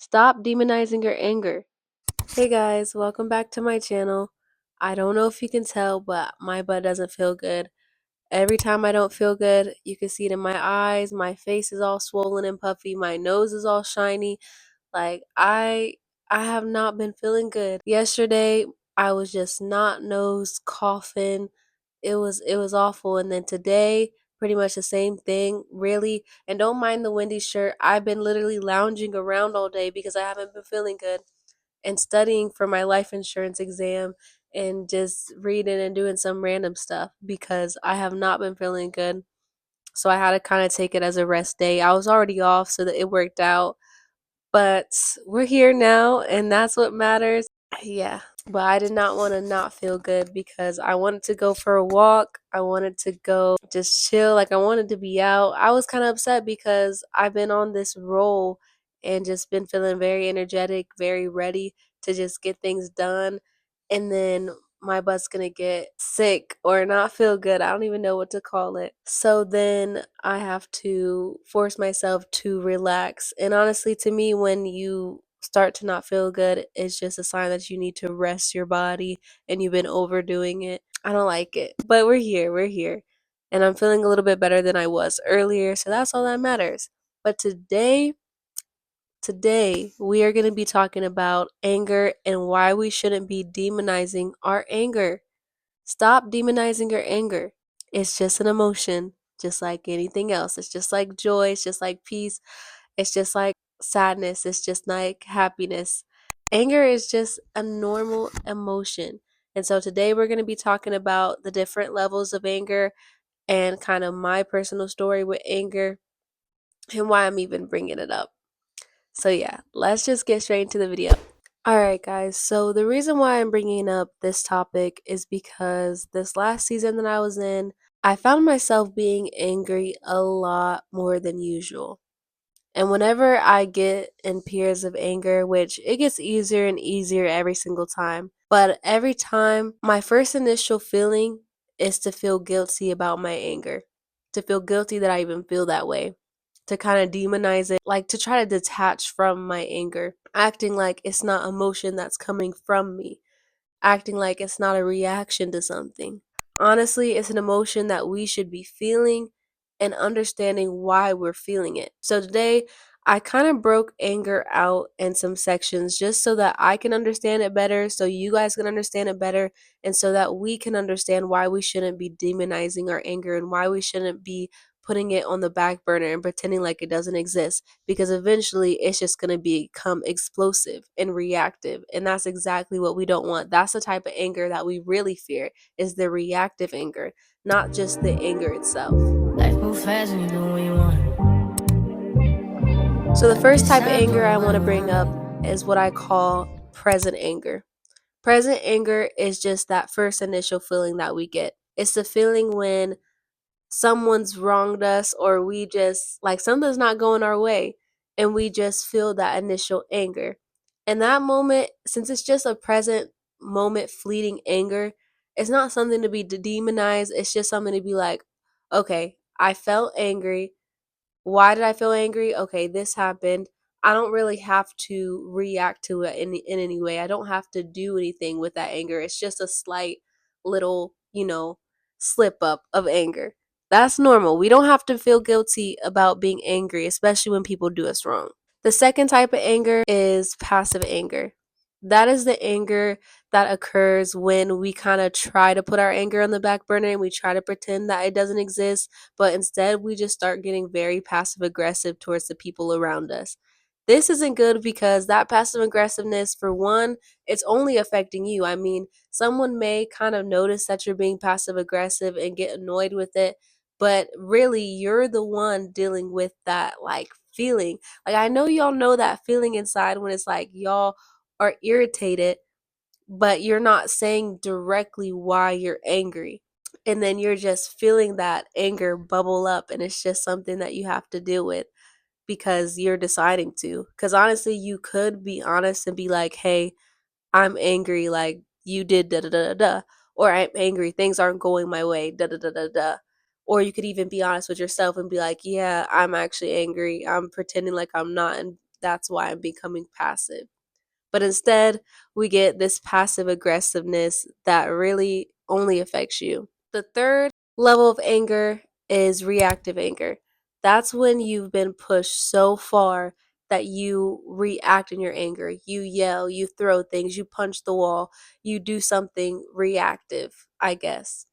Stop demonizing your anger. Hey guys, welcome back to my channel. I don't know if you can tell, but my butt doesn't feel good. Every time I don't feel good, you can see it in my eyes, my face is all swollen and puffy, my nose is all shiny. Like I have not been feeling good. Yesterday, I was just snot nosed, coughing. It was awful. And then today, pretty much the same thing, really. And don't mind the windy shirt. I've been literally lounging around all day because I haven't been feeling good and studying for my life insurance exam and just reading and doing some random stuff because I have not been feeling good. So I had to kind of take it as a rest day. I was already off, so that it worked out. But we're here now, and that's what matters. Yeah, but I did not want to not feel good because I wanted to go for a walk. I wanted to go just chill. Like, I wanted to be out. I was kind of upset because I've been on this roll and just been feeling very energetic, very ready to just get things done. And then my butt's gonna get sick or not feel good. I don't even know what to call it. So then I have to force myself to relax. And honestly, to me, when you start to not feel good, it's just a sign that you need to rest your body and you've been overdoing it. I don't like it. But we're here. And I'm feeling a little bit better than I was earlier. So that's all that matters. But today we are going to be talking about anger and why we shouldn't be demonizing our anger. Stop demonizing your anger. It's just an emotion, just like anything else. It's just like joy, it's just like peace, it's just like sadness, it's just like happiness. Anger is just a normal emotion. And so today we're going to be talking about the different levels of anger and kind of my personal story with anger and why I'm even bringing it up. So, yeah, let's just get straight into the video. Alright, guys, so the reason why I'm bringing up this topic is because this last season that I was in, I found myself being angry a lot more than usual. And whenever I get in periods of anger, which it gets easier and easier every single time, but every time my first initial feeling is to feel guilty about my anger, to feel guilty that I even feel that way, to kind of demonize it, like to try to detach from my anger, acting like it's not emotion that's coming from me, acting like it's not a reaction to something. Honestly, it's an emotion that we should be feeling and understanding why we're feeling it. So today, I kind of broke anger out in some sections just so that I can understand it better, so you guys can understand it better, and so that we can understand why we shouldn't be demonizing our anger and why we shouldn't be putting it on the back burner and pretending like it doesn't exist, because eventually it's just going to become explosive and reactive, and that's exactly what we don't want. That's the type of anger that we really fear, is the reactive anger, not just the anger itself. Life moves fast when you do what you want. So the first type of anger I want to bring up is what I call present anger. Present anger is just that first initial feeling that we get. It's the feeling when someone's wronged us, or we just like something's not going our way, and we just feel that initial anger. And that moment, since it's just a present moment fleeting anger, it's not something to be demonized. It's just something to be like, okay, I felt angry. Why did I feel angry? Okay, this happened. I don't really have to react to it in any way. I don't have to do anything with that anger. It's just a slight little, slip up of anger. That's normal. We don't have to feel guilty about being angry, especially when people do us wrong. The second type of anger is passive anger. That is the anger that occurs when we kind of try to put our anger on the back burner and we try to pretend that it doesn't exist, but instead we just start getting very passive aggressive towards the people around us. This isn't good because that passive aggressiveness, for one, it's only affecting you. I mean, someone may kind of notice that you're being passive aggressive and get annoyed with it, but really you're the one dealing with that like feeling. Like, I know y'all know that feeling inside when it's like y'all are irritated, but you're not saying directly why you're angry. And then you're just feeling that anger bubble up, and it's just something that you have to deal with because you're deciding to. Because honestly, you could be honest and be like, hey, I'm angry, like you did da da da da da. Or I'm angry, things aren't going my way, da da da da da. Or you could even be honest with yourself and be like, yeah, I'm actually angry. I'm pretending like I'm not, and that's why I'm becoming passive. But instead, we get this passive aggressiveness that really only affects you. The third level of anger is reactive anger. That's when you've been pushed so far that you react in your anger. You yell, you throw things, you punch the wall, you do something reactive, I guess.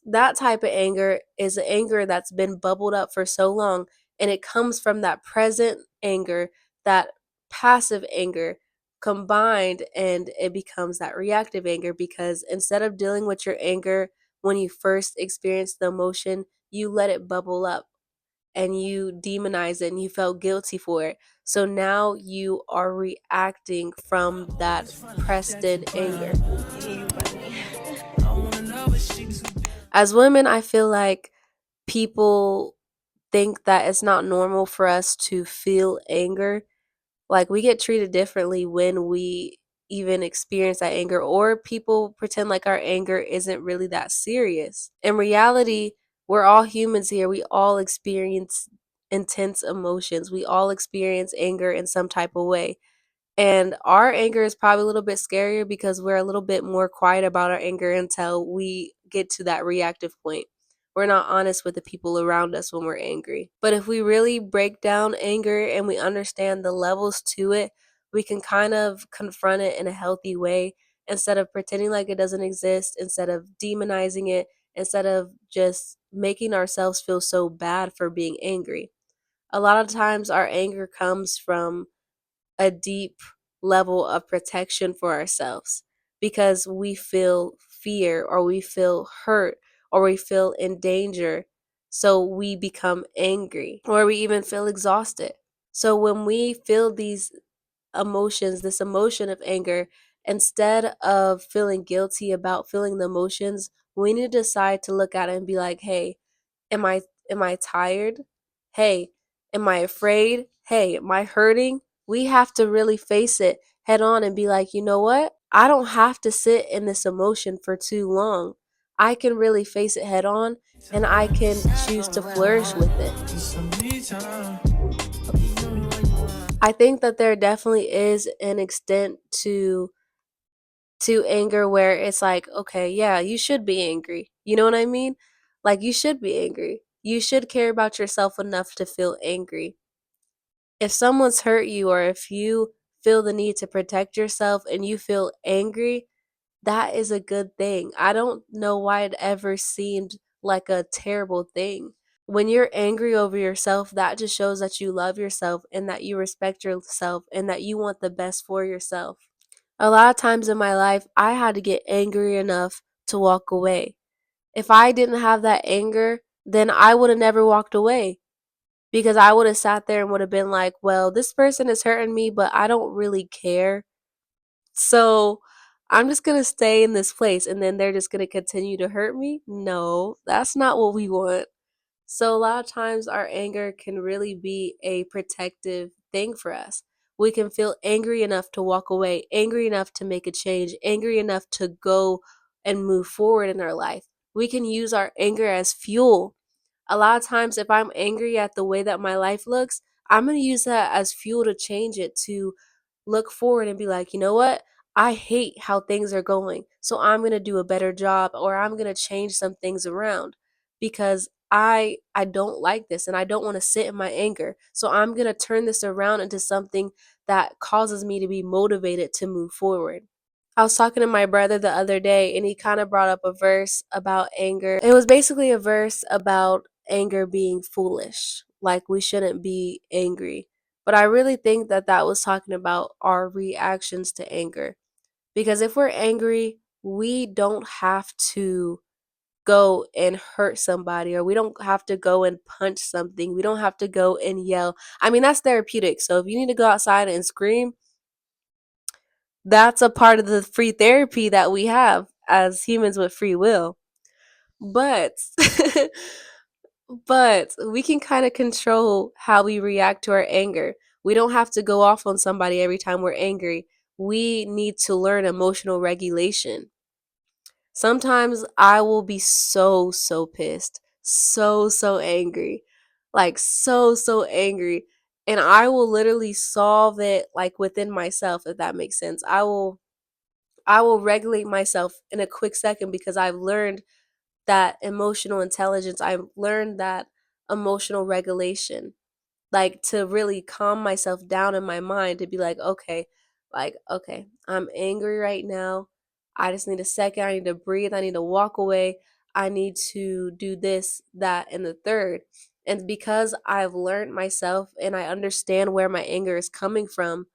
That type of anger is an anger that's been bubbled up for so long, and it comes from that present anger, that passive anger combined, and it becomes that reactive anger because instead of dealing with your anger when you first experience the emotion, you let it bubble up and you demonize it and you felt guilty for it. So now you are reacting from that pressed in anger. As women, I feel like people think that it's not normal for us to feel anger. Like we get treated differently when we even experience that anger, or people pretend like our anger isn't really that serious. In reality, we're all humans here. We all experience intense emotions. We all experience anger in some type of way. And our anger is probably a little bit scarier because we're a little bit more quiet about our anger until we get to that reactive point. We're not honest with the people around us when we're angry. But if we really break down anger and we understand the levels to it, we can kind of confront it in a healthy way instead of pretending like it doesn't exist, instead of demonizing it, instead of just making ourselves feel so bad for being angry. A lot of times our anger comes from a deep level of protection for ourselves because we feel fear or we feel hurt or we feel in danger. So we become angry or we even feel exhausted. So when we feel these emotions, this emotion of anger, instead of feeling guilty about feeling the emotions, we need to decide to look at it and be like, hey, am I tired? Hey, am I afraid? Hey, am I hurting? We have to really face it head on and be like, you know what? I don't have to sit in this emotion for too long. I can really face it head on and I can choose to flourish with it. I think that there definitely is an extent to anger where it's like, okay, yeah, you should be angry. You know what I mean? Like you should be angry. You should care about yourself enough to feel angry. If someone's hurt you or if you feel the need to protect yourself and you feel angry, that is a good thing. I don't know why it ever seemed like a terrible thing. When you're angry over yourself, that just shows that you love yourself and that you respect yourself and that you want the best for yourself. A lot of times in my life, I had to get angry enough to walk away. If I didn't have that anger, then I would have never walked away because I would have sat there and would have been like, well, this person is hurting me, but I don't really care. So I'm just going to stay in this place and then they're just going to continue to hurt me. No, that's not what we want. So a lot of times our anger can really be a protective thing for us. We can feel angry enough to walk away, angry enough to make a change, angry enough to go and move forward in our life. We can use our anger as fuel. A lot of times, if I'm angry at the way that my life looks, I'm going to use that as fuel to change it, to look forward and be like, you know what? I hate how things are going. So I'm going to do a better job or I'm going to change some things around because I don't like this and I don't want to sit in my anger. So I'm going to turn this around into something that causes me to be motivated to move forward. I was talking to my brother the other day and he kind of brought up a verse about anger. It was basically a verse about anger being foolish, like we shouldn't be angry. But I really think that that was talking about our reactions to anger. Because if we're angry, we don't have to go and hurt somebody or we don't have to go and punch something. We don't have to go and yell. I mean, that's therapeutic. So if you need to go outside and scream, that's a part of the free therapy that we have as humans with free will. But but we can kind of control how we react to our anger. We don't have to go off on somebody every time we're angry. We need to learn emotional regulation. Sometimes I will be so pissed, so angry. Like so angry. and I will literally solve it like within myself, if that makes sense. I will regulate myself in a quick second because I've learned that emotional intelligence. I've learned that emotional regulation, like to really calm myself down in my mind to be like, okay, I'm angry right now. I just need a second. I need to breathe. I need to walk away. I need to do this, that, and the third. And because I've learned myself and I understand where my anger is coming from,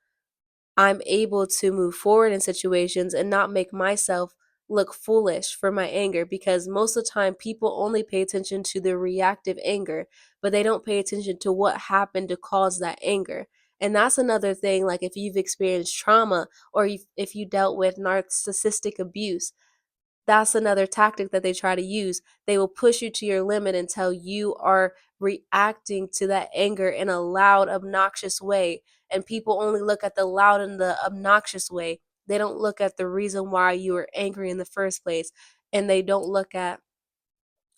I'm able to move forward in situations and not make myself look foolish for my anger, because most of the time people only pay attention to the reactive anger, but they don't pay attention to what happened to cause that anger. And that's another thing, like if you've experienced trauma or if you dealt with narcissistic abuse, that's another tactic that they try to use. They will push you to your limit until you are reacting to that anger in a loud, obnoxious way. And people only look at the loud and the obnoxious way. They don't look at the reason why you were angry in the first place. And they don't look at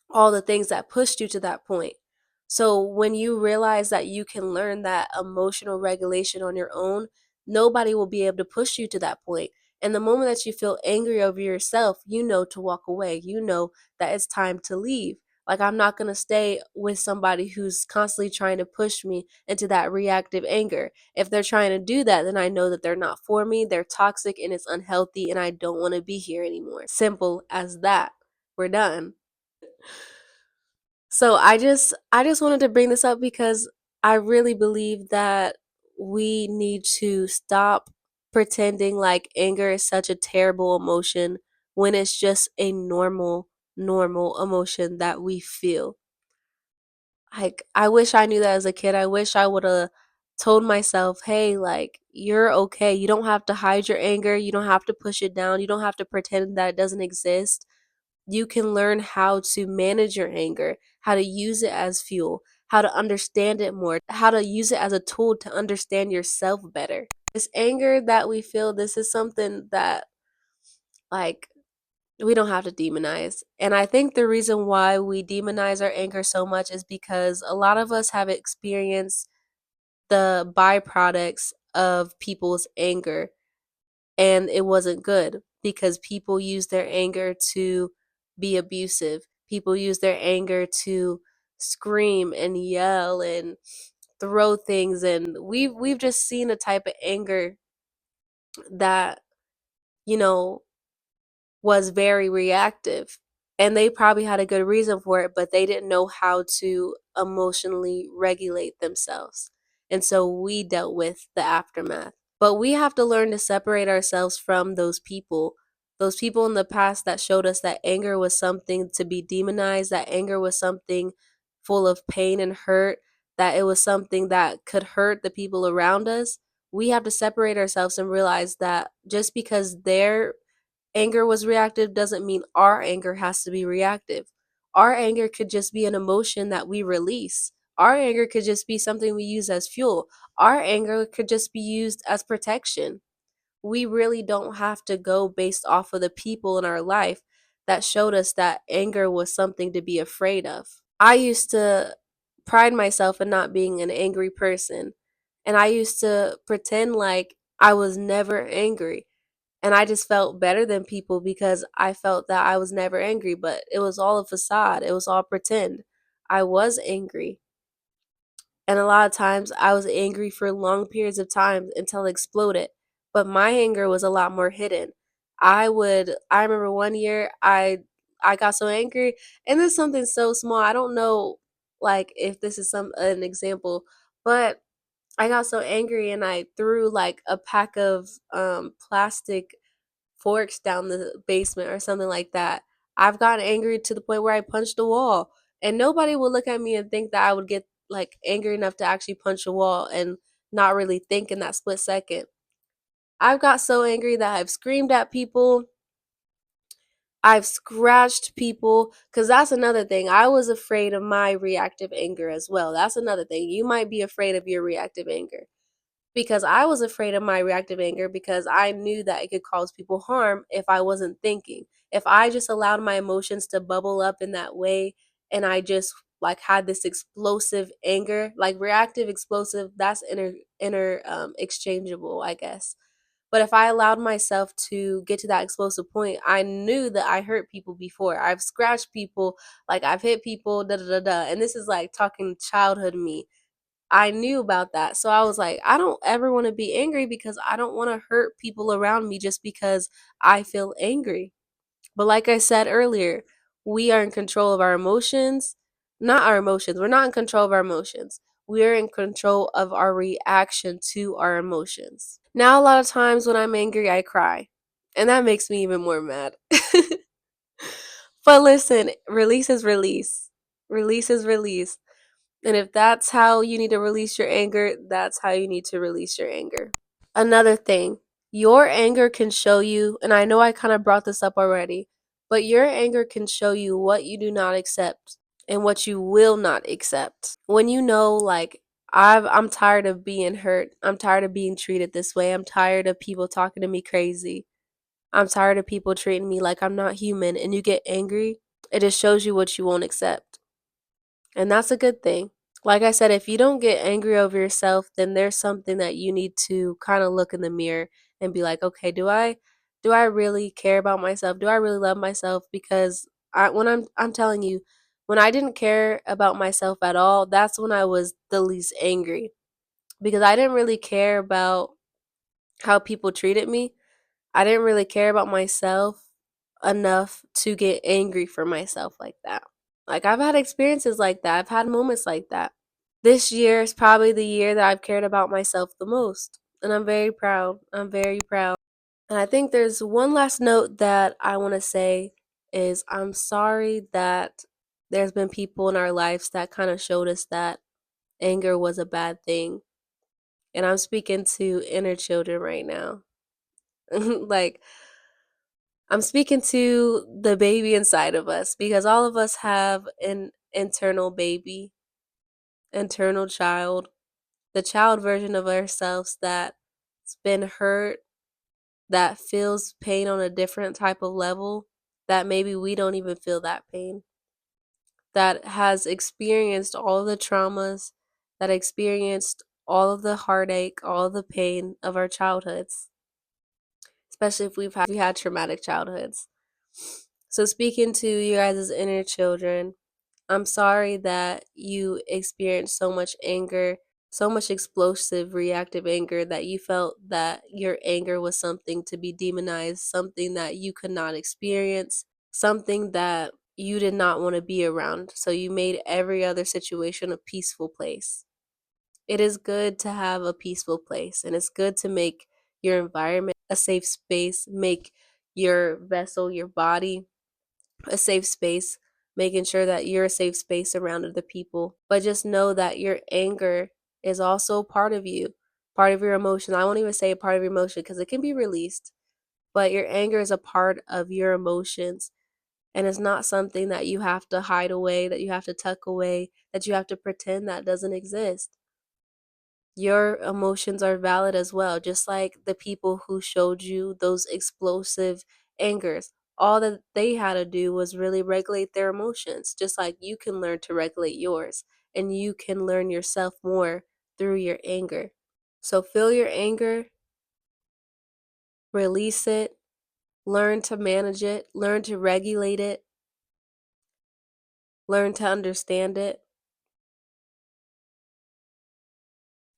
all the things that pushed you to that point. So when you realize that you can learn that emotional regulation on your own, nobody will be able to push you to that point. And the moment that you feel angry over yourself, you know to walk away. You know that it's time to leave. Like, I'm not going to stay with somebody who's constantly trying to push me into that reactive anger. If they're trying to do that, then I know that they're not for me. They're toxic and it's unhealthy and I don't want to be here anymore. Simple as that. We're done. So I just wanted to bring this up because I really believe that we need to stop pretending like anger is such a terrible emotion when it's just a normal emotion that we feel. Like, I wish I knew that as a kid. I wish I would have told myself, "Hey, like, you're okay. You don't have to hide your anger. You don't have to push it down. You don't have to pretend that it doesn't exist. You can learn how to manage your anger, how to use it as fuel, how to understand it more, how to use it as a tool to understand yourself better." This anger that we feel, this is something that, like, we don't have to demonize. And I think the reason why we demonize our anger so much is because a lot of us have experienced the byproducts of people's anger, and it wasn't good because people use their anger to be abusive. People use their anger to scream and yell and throw things, and we've just seen a type of anger that, you know, was very reactive. And they probably had a good reason for it, but they didn't know how to emotionally regulate themselves. And so we dealt with the aftermath. But we have to learn to separate ourselves from those people in the past that showed us that anger was something to be demonized, that anger was something full of pain and hurt, that it was something that could hurt the people around us. We have to separate ourselves and realize that just because their anger was reactive doesn't mean our anger has to be reactive. Our anger could just be an emotion that we release. Our anger could just be something we use as fuel. Our anger could just be used as protection. We really don't have to go based off of the people in our life that showed us that anger was something to be afraid of. I used to pride myself in not being an angry person, and I used to pretend like I was never angry. And I just felt better than people because I felt that I was never angry, but it was all a facade. It was all pretend. I was angry. And a lot of times I was angry for long periods of time until it exploded. But my anger was a lot more hidden. I remember one year I got so angry, and this is something so small. I don't know like if this is some an example, but I got so angry and I threw like a pack of plastic forks down the basement or something like that. I've gotten angry to the point where I punched a wall. And nobody would look at me and think that I would get like angry enough to actually punch a wall and not really think in that split second. I've got so angry that I've screamed at people. I've scratched people, because that's another thing. I was afraid of my reactive anger as well. That's another thing. You might be afraid of your reactive anger, because I was afraid of my reactive anger because I knew that it could cause people harm if I wasn't thinking. If I just allowed my emotions to bubble up in that way and I just like had this explosive anger, like reactive explosive, that's inner exchangeable, I guess. But if I allowed myself to get to that explosive point, I knew that I hurt people before. I've scratched people, like I've hit people, da da da da. And this is like talking childhood me. I knew about that. So I was like, I don't ever want to be angry because I don't want to hurt people around me just because I feel angry. But like I said earlier, we are in control of our emotions, not our emotions. We're not in control of our emotions. We're in control of our reaction to our emotions. Now, a lot of times when I'm angry, I cry. And that makes me even more mad. But listen, release is release. Release is release. And if that's how you need to release your anger, that's how you need to release your anger. Another thing, your anger can show you, and I know I kind of brought this up already, but your anger can show you what you do not accept and what you will not accept. When you know, like, I'm tired of being hurt. I'm tired of being treated this way. I'm tired of people talking to me crazy. I'm tired of people treating me like I'm not human, and you get angry. It just shows you what you won't accept. And that's a good thing. Like I said, if you don't get angry over yourself, then there's something that you need to kind of look in the mirror and be like, okay, do I really care about myself? Do I really love myself? Because I'm telling you, when I didn't care about myself at all, that's when I was the least angry because I didn't really care about how people treated me. I didn't really care about myself enough to get angry for myself like that. Like I've had experiences like that. I've had moments like that. This year is probably the year that I've cared about myself the most. And I'm very proud. I'm very proud. And I think there's one last note that I want to say is I'm sorry that there's been people in our lives that kind of showed us that anger was a bad thing. And I'm speaking to inner children right now. Like I'm speaking to the baby inside of us because all of us have an internal baby, internal child, the child version of ourselves that's been hurt, that feels pain on a different type of level, that maybe we don't even feel that pain, that has experienced all the traumas, that experienced all of the heartache, all the pain of our childhoods, especially if we had traumatic childhoods. So speaking to you guys as inner children, I'm sorry that you experienced so much anger, so much explosive reactive anger that you felt that your anger was something to be demonized, something that you could not experience, something that you did not want to be around. So you made every other situation a peaceful place. It is good to have a peaceful place, and it's good to make your environment a safe space, make your vessel, your body, a safe space, making sure that you're a safe space around other people. But just know that your anger is also part of you, part of your emotion. I won't even say a part of your emotion because it can be released, but your anger is a part of your emotions. And it's not something that you have to hide away, that you have to tuck away, that you have to pretend that doesn't exist. Your emotions are valid as well, just like the people who showed you those explosive angers. All that they had to do was really regulate their emotions, just like you can learn to regulate yours, and you can learn yourself more through your anger. So feel your anger, release it, learn to manage it, learn to regulate it, learn to understand it.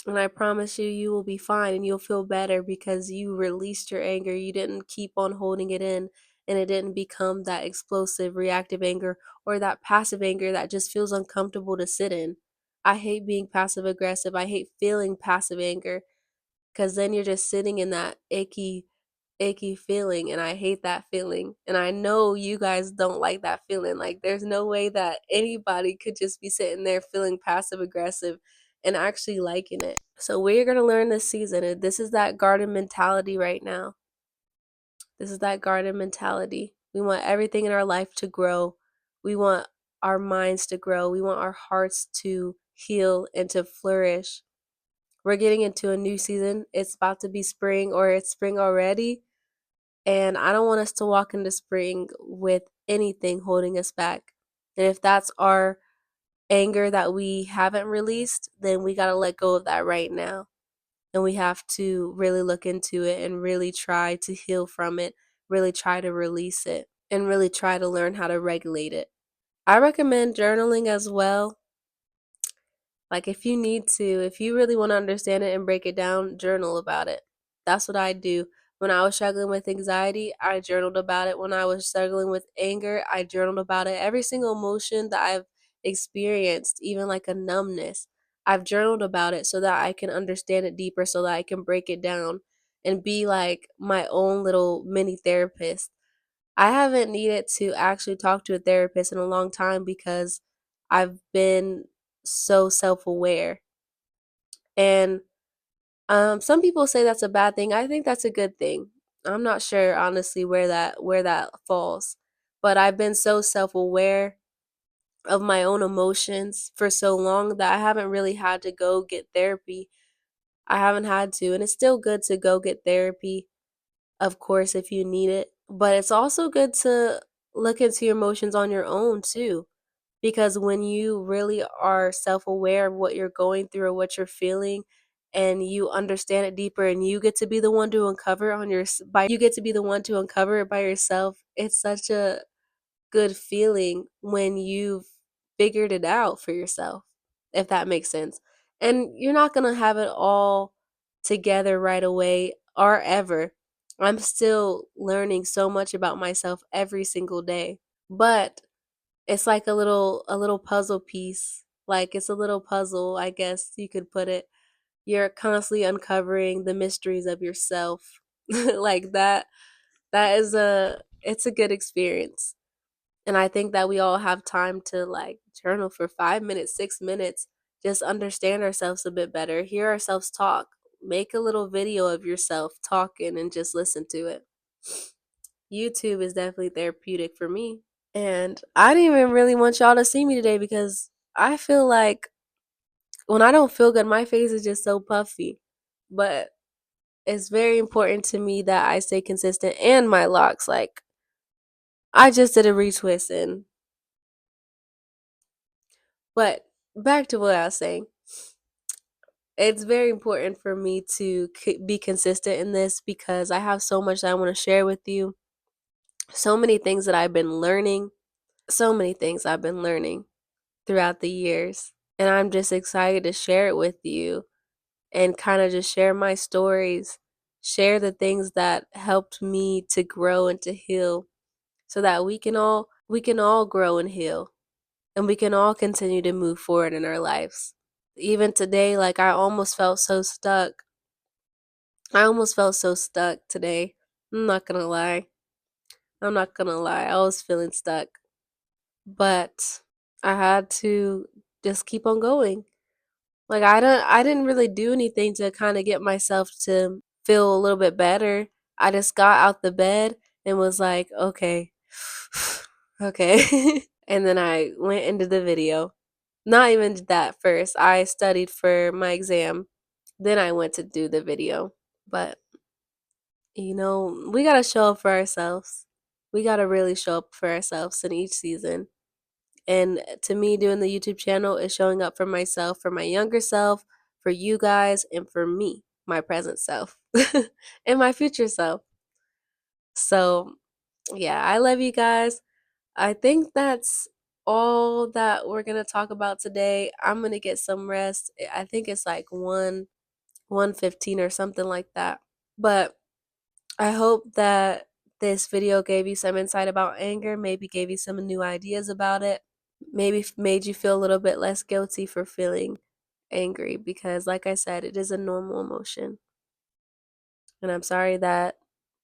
And I promise you, you will be fine and you'll feel better because you released your anger. You didn't keep on holding it in and it didn't become that explosive reactive anger or that passive anger that just feels uncomfortable to sit in. I hate being passive aggressive. I hate feeling passive anger because then you're just sitting in that icky feeling and I hate that feeling. And I know you guys don't like that feeling. Like there's no way that anybody could just be sitting there feeling passive aggressive and actually liking it. So we're going to learn this season. And this is that garden mentality right now. This is that garden mentality. We want everything in our life to grow. We want our minds to grow. We want our hearts to heal and to flourish. We're getting into a new season. It's about to be spring or it's spring already. And I don't want us to walk into spring with anything holding us back. And if that's our anger that we haven't released, then we got to let go of that right now. And we have to really look into it and really try to heal from it, really try to release it, and really try to learn how to regulate it. I recommend journaling as well. Like if you need to, if you really want to understand it and break it down, journal about it. That's what I do. When I was struggling with anxiety, I journaled about it. When I was struggling with anger, I journaled about it. Every single emotion that I've experienced, even like a numbness, I've journaled about it so that I can understand it deeper, so that I can break it down and be like my own little mini therapist. I haven't needed to actually talk to a therapist in a long time because I've been so self aware. And some people say that's a bad thing. I think that's a good thing. I'm not sure honestly where that falls. But I've been so self aware of my own emotions for so long that I haven't really had to go get therapy. I haven't had to. And it's still good to go get therapy, of course, if you need it. But it's also good to look into your emotions on your own too. Because when you really are self aware of what you're going through or what you're feeling, and you understand it deeper, and you get to be the one to uncover it you get to be the one to uncover it by yourself, it's such a good feeling when you've figured it out for yourself, if that makes sense. And you're not going to have it all together right away or ever. I'm still learning so much about myself every single day. But it's like a little puzzle piece. Like it's a little puzzle, I guess you could put it. You're constantly uncovering the mysteries of yourself. Like that is it's a good experience. And I think that we all have time to like journal for 5 minutes, 6 minutes, just understand ourselves a bit better, hear ourselves talk, make a little video of yourself talking and just listen to it. YouTube is definitely therapeutic for me. And I didn't even really want y'all to see me today because I feel like when I don't feel good, my face is just so puffy. But it's very important to me that I stay consistent and my locks. Like, I just did a retwist and, but back to what I was saying. It's very important for me to be consistent in this because I have so much that I want to share with you. So many things that I've been learning. So many things I've been learning throughout the years. And I'm just excited to share it with you and kind of just share my stories, share the things that helped me to grow and to heal so that we can all grow and heal and we can all continue to move forward in our lives. Even today, like I almost felt so stuck. I almost felt so stuck today. I'm not going to lie. I'm not going to lie. I was feeling stuck, but I had to just keep on going. Like I didn't really do anything to kind of get myself to feel a little bit better. I just got out the bed and was like, okay. Okay. And then I went into the video. Not even that first. I studied for my exam. Then I went to do the video. But we got to show up for ourselves. We got to really show up for ourselves in each season. And to me, doing the YouTube channel is showing up for myself, for my younger self, for you guys, and for me, my present self, and my future self. So, yeah, I love you guys. I think that's all that we're gonna talk about today. I'm gonna get some rest. I think it's like 1:15 or something like that. But I hope that this video gave you some insight about anger, maybe gave you some new ideas about it. Maybe made you feel a little bit less guilty for feeling angry because, like I said, it is a normal emotion. And I'm sorry that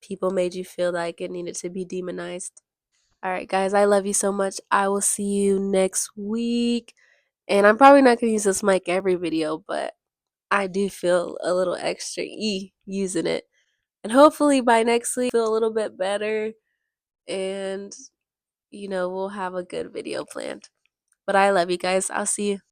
people made you feel like it needed to be demonized. All right, guys, I love you so much. I will see you next week. And I'm probably not going to use this mic every video, but I do feel a little extra using it. And hopefully by next week, feel a little bit better and, we'll have a good video planned. But I love you guys. I'll see you.